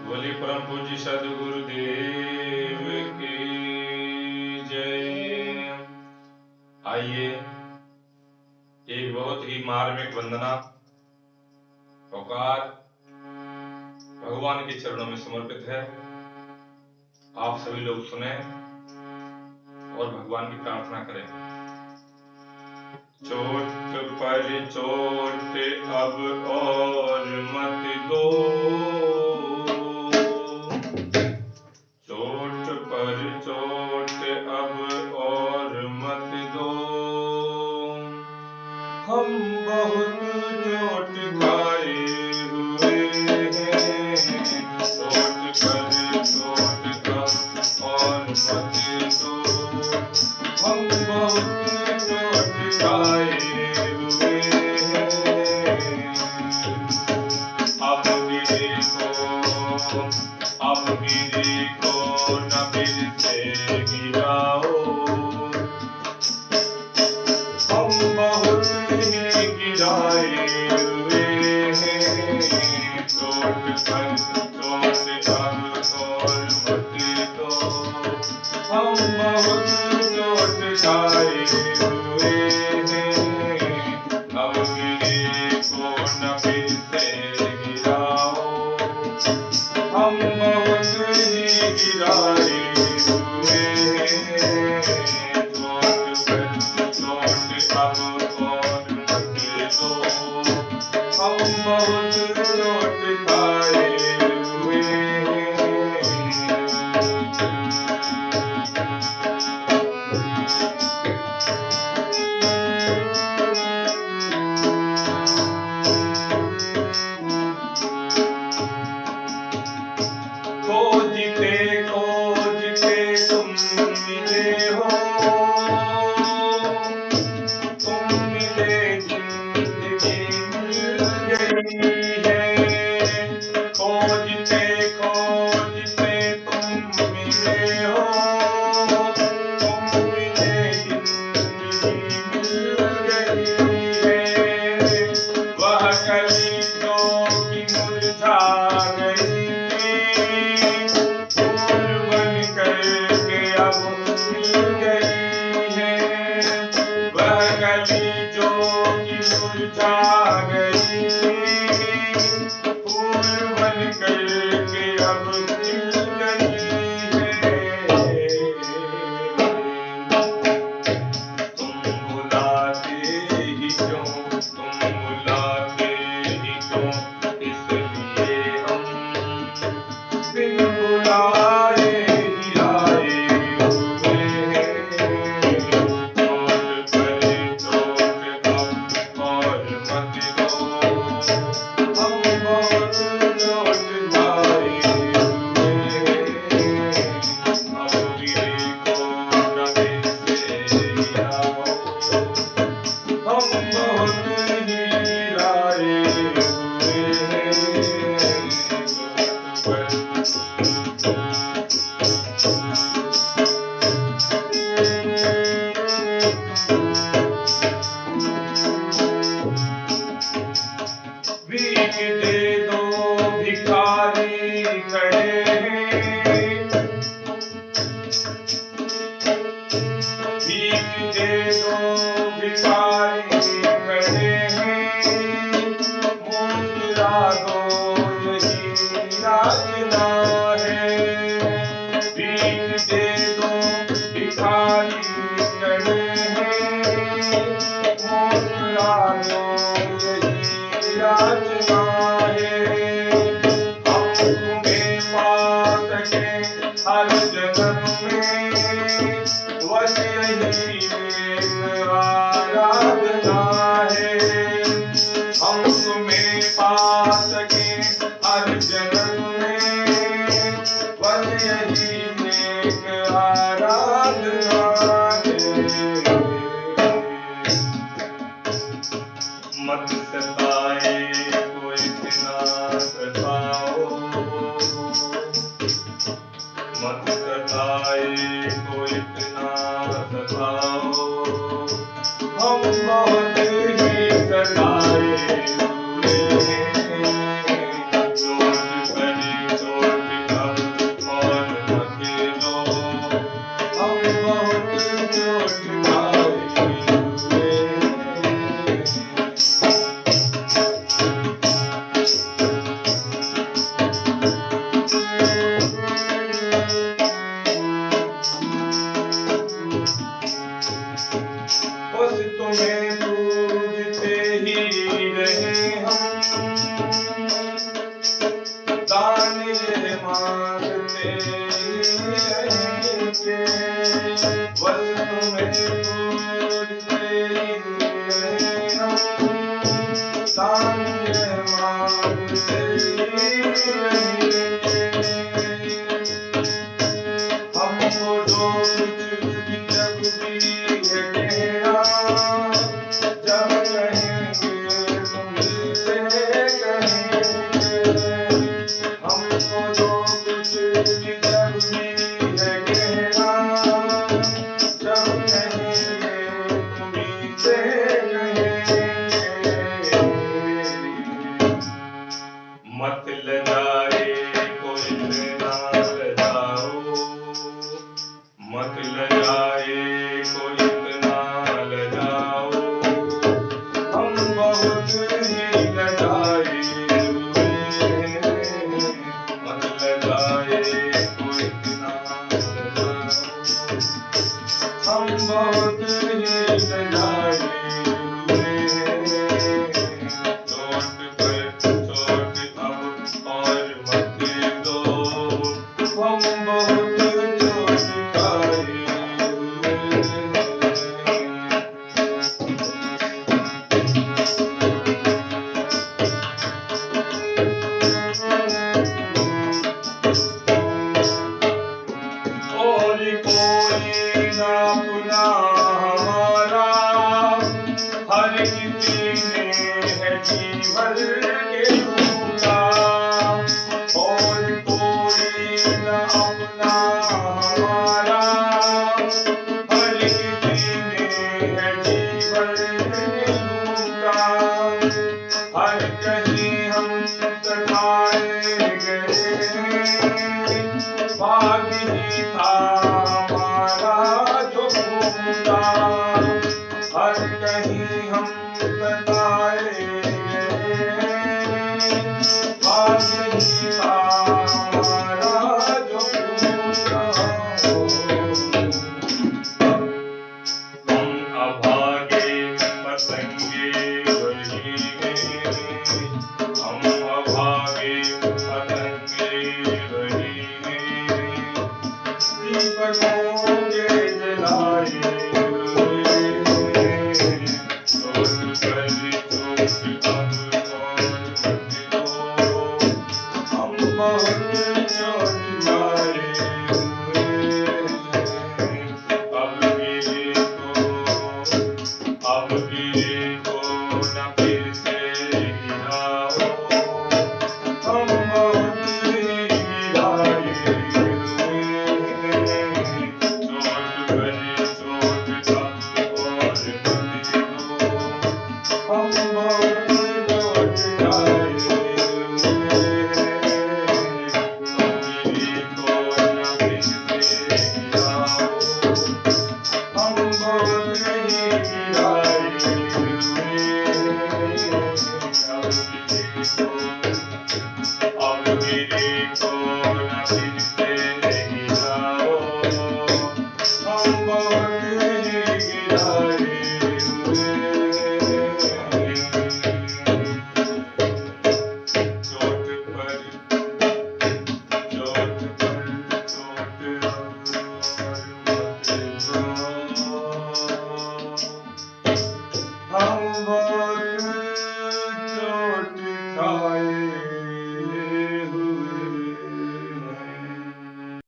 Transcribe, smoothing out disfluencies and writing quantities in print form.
बोली परम पूज्य सदगुरुदेव की जय। आइए एक बहुत ही मार्मिक वंदना पुकार भगवान के चरणों में समर्पित है। आप सभी लोग सुने और भगवान की प्रार्थना करें। चोट पर चोट अब और मत दो, चोट पर चोट अब और मत दो। हम बहुत चोट खाए हुए हैं, चोट पर चोट अब और मत दो। हम बहुत चोट खाए हुए हैं, अब गिरे को न फिर से गिराओ। हम बहुत ही गिराए हुए हैं, चोट पर चोट अब और मत दो। हम बहुत चोट खाए हुए हैं, अब गिरे को न फिर से गिराओ। हम बहुत ही गिराए हुए हैं, चोट पर चोट अब और मत दो। हम बहुत चोट खाए हुए हैं। खोजते तुम मिले हो, तुम मिले जिंदगी मिल गई है। खोजते तुम मिले हो, तुम मिले जिंदगी मिल गई है। वह कली जो कि मुरझा गई थी, फूल बन करके अब खिल गई है। वह कली जो कि मुरझा गई थी, फूल बन करके अब खिल गई है। तुम बुलाते ही क्यों, तुम बुलाते ही क्यों, इसलिए हम बिन बुलाए ही आए हुए हैं। चोट पर चोट अब और मत दो। हम बहुत चोट खाए हुए हैं, अब गिरे को न फिर से गिराओ। हम बहुत ही गिराए हुए हैं, चोट पर भीख दे दो भिखारी खड़े हैं, भीख दे दो भिखारी खड़े हैं। मुस्कुरा दो यही याचना है। भीख दे दो भिखारी खड़े हैं, मुस्कुरा दो यही याचना है। हम तुम्हें पा सके हर जन्म में, बस यही एक आराधना है। हम तुम्हें पा सके हर जन्म में, दान ये मांगते रहेंगे, बस तुम्हें पूजते हम, दान ये मांगते रहेंगे। हमको जो कुछ भी जब भी है कहना, जब कहेंगे तुमसे कहेंगे। हमको जो कुछ भी जब भी है कहना, जब कहेंगे तुमसे कहेंगे। मत लजाए कोई इतना लजाओ, मत लजाए कोई इतना लजाओ, हम बहुत ही लजाए हुए हैं। मत लजाए कोई इतना लजाओ, हम बहुत ही लजाए हुए हैं। चोट पर चोट अब और मत दो, हम बहुत चोट खाए हुए हैं। और कोई ना अपना हमारा, हर किसी ने है जीवन के ढूंढा। और कोई ना अपना हमारा, हर किसी ने है जीवन के ढूंढा। हर कहीं हम सताए गए, भाग्य ही था हमारा जो घूमता। हर कहीं हम सताए गए, भाग्य ही था हमारा जो घूमता। हम अभागे पतंगे वही हैं, हम अभागे पतंगे वही हैं। दीपकों के जलाए हुए हैं, चोट पर चोट अब और मत दो, हम बहुत